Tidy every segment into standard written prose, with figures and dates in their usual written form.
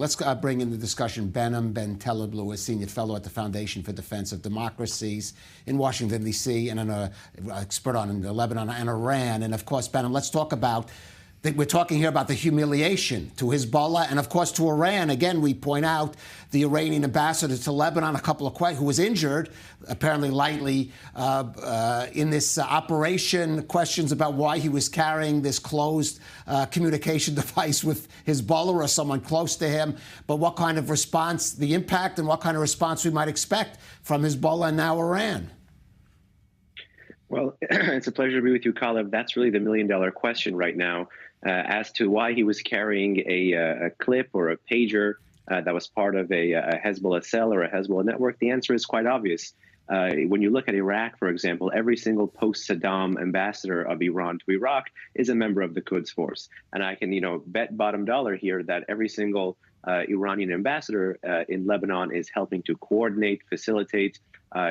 Let's bring in the discussion Behnam Ben Taleblu, a senior fellow at the Foundation for Defense of Democracies in Washington, D.C., and an expert on Lebanon and Iran. And, of course, Behnam, let's talk about, we're talking here about the humiliation to Hezbollah and, of course, to Iran. Again, we point out the Iranian ambassador to Lebanon, who was injured, apparently lightly, in this operation. Questions about why he was carrying this closed communication device with Hezbollah or someone close to him. But what kind of response, the impact, and what kind of response we might expect from Hezbollah and now Iran? Well, it's a pleasure to be with you, Kalev. That's really the million-dollar question right now. As to why he was carrying a clip or a pager that was part of a Hezbollah cell or a Hezbollah network, the answer is quite obvious. When you look at Iraq, for example, every single post-Saddam ambassador of Iran to Iraq is a member of the Quds Force. And I can, bet bottom dollar here that every single Iranian ambassador in Lebanon is helping to coordinate, facilitate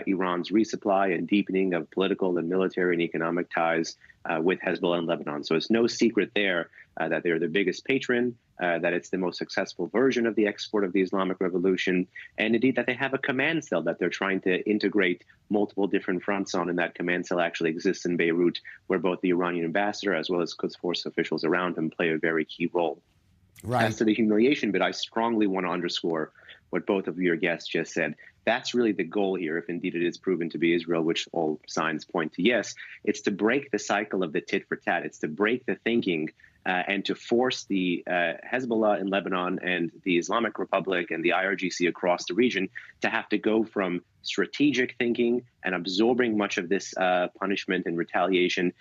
Iran's resupply and deepening of political and military and economic ties with Hezbollah in Lebanon. So it's no secret there that they're the biggest patron, that it's the most successful version of the export of the Islamic Revolution, and indeed that they have a command cell that they're trying to integrate multiple different fronts on, and that command cell actually exists in Beirut, where both the Iranian ambassador as well as Quds Force officials around him play a very key role. Right. As to the humiliation bit, I strongly want to underscore what both of your guests just said. That's really the goal here, if indeed it is proven to be Israel, which all signs point to yes. It's to break the cycle of the tit for tat. It's to break the thinking and to force the Hezbollah in Lebanon and the Islamic Republic and the IRGC across the region to have to go from strategic thinking and absorbing much of this punishment and retaliation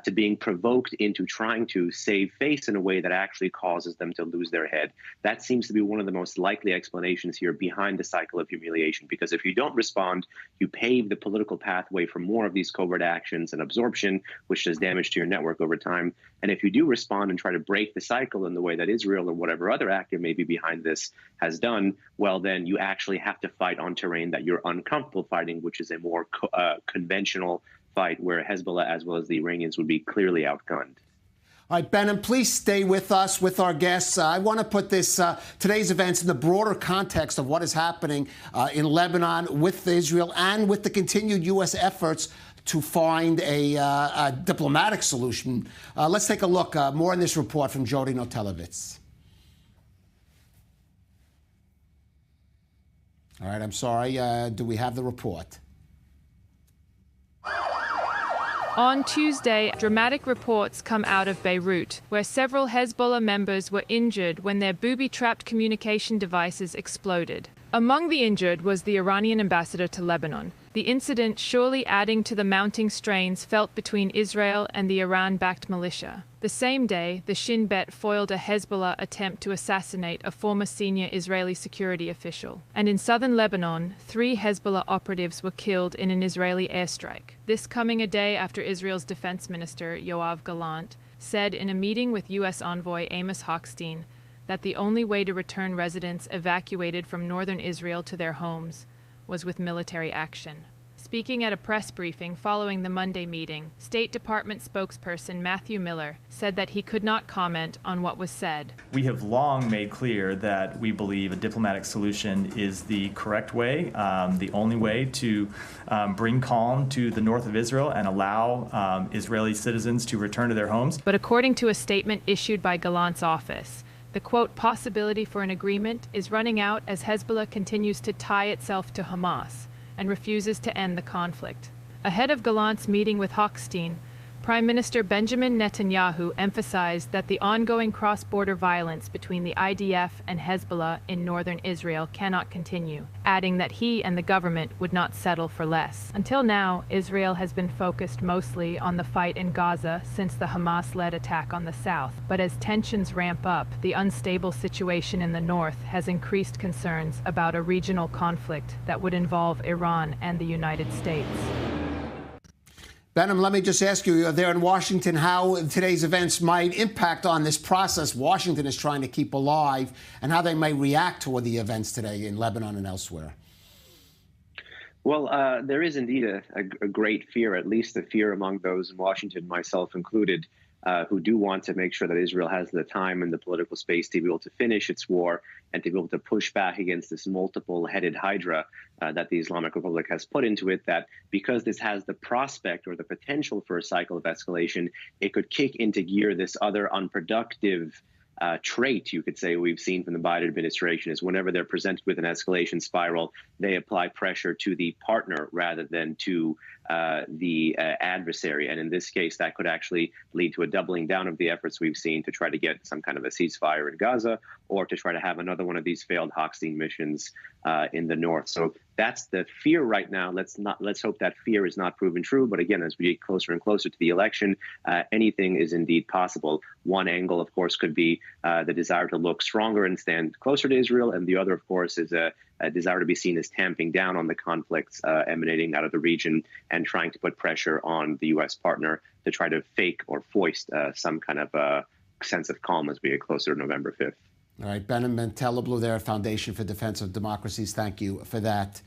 to being provoked into trying to save face in a way that actually causes them to lose their head. That seems to be one of the most likely explanations here behind the cycle of humiliation, because if you don't respond, you pave the political pathway for more of these covert actions and absorption, which does damage to your network over time. And if you do respond and try to break the cycle in the way that Israel or whatever other actor may be behind this has done, well, then you actually have to fight on terrain that you're uncomfortable fighting, which is a more conventional fight where Hezbollah as well as the Iranians would be clearly outgunned. All right, Behnam, please stay with us, with our guests. I want to put today's events in the broader context of what is happening in Lebanon with Israel and with the continued U.S. efforts to find a diplomatic solution. Let's take a look more in this report from Jody Notelevitz. All right, I'm sorry. Do we have the report? On Tuesday, dramatic reports come out of Beirut, where several Hezbollah members were injured when their booby-trapped communication devices exploded. Among the injured was the Iranian ambassador to Lebanon. The incident surely adding to the mounting strains felt between Israel and the Iran-backed militia. The same day, the Shin Bet foiled a Hezbollah attempt to assassinate a former senior Israeli security official. And in southern Lebanon, 3 Hezbollah operatives were killed in an Israeli airstrike. This coming a day after Israel's defense minister, Yoav Gallant, said in a meeting with U.S. envoy Amos Hochstein that the only way to return residents evacuated from northern Israel to their homes was with military action. Speaking at a press briefing following the Monday meeting, State Department spokesperson Matthew Miller said that he could not comment on what was said. We have long made clear that we believe a diplomatic solution is the correct way, the only way to bring calm to the north of Israel and allow Israeli citizens to return to their homes. But according to a statement issued by Gallant's office, the, quote, possibility for an agreement is running out as Hezbollah continues to tie itself to Hamas and refuses to end the conflict. Ahead of Gallant's meeting with Hochstein, Prime Minister Benjamin Netanyahu emphasized that the ongoing cross-border violence between the IDF and Hezbollah in northern Israel cannot continue, adding that he and the government would not settle for less. Until now, Israel has been focused mostly on the fight in Gaza since the Hamas-led attack on the south. But as tensions ramp up, the unstable situation in the north has increased concerns about a regional conflict that would involve Iran and the United States. Behnam, let me just ask you, there in Washington, how today's events might impact on this process Washington is trying to keep alive, and how they may react to the events today in Lebanon and elsewhere. Well, there is indeed a great fear, at least a fear among those in Washington, myself included, who do want to make sure that Israel has the time and the political space to be able to finish its war and to be able to push back against this multiple-headed hydra that the Islamic Republic has put into it, that because this has the prospect or the potential for a cycle of escalation, it could kick into gear this other unproductive trait, you could say, we've seen from the Biden administration, is whenever they're presented with an escalation spiral, they apply pressure to the partner rather than to the adversary. And in this case, that could actually lead to a doubling down of the efforts we've seen to try to get some kind of a ceasefire in Gaza, or to try to have another one of these failed Hochstein missions in the north. So that's the fear right now. Let's hope that fear is not proven true. But again, as we get closer and closer to the election, anything is indeed possible. One angle, of course, could be the desire to look stronger and stand closer to Israel. And the other, of course, is a desire to be seen as tamping down on the conflicts emanating out of the region and trying to put pressure on the U.S. partner to try to fake or foist some kind of sense of calm as we get closer to November 5th. All right, Behnam Ben Taleblu there, Foundation for Defense of Democracies. Thank you for that.